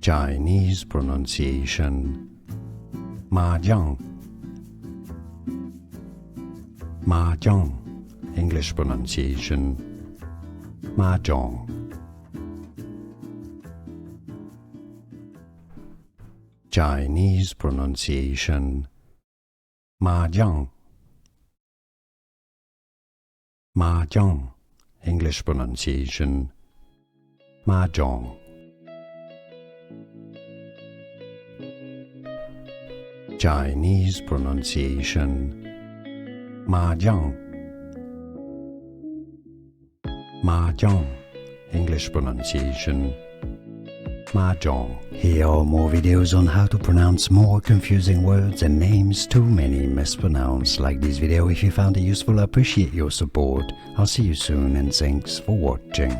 Chinese pronunciation. Mahjong. Mahjong. English pronunciation. Mahjong. Chinese pronunciation. Mahjong. Mahjong. English pronunciation. Mahjong. Chinese pronunciation. Mahjong. Mahjong. English pronunciation. Mahjong. Here are more videos on how to pronounce more confusing words and names too many mispronounced. Like this video if you found it useful. I appreciate your support. I'll see you soon and thanks for watching.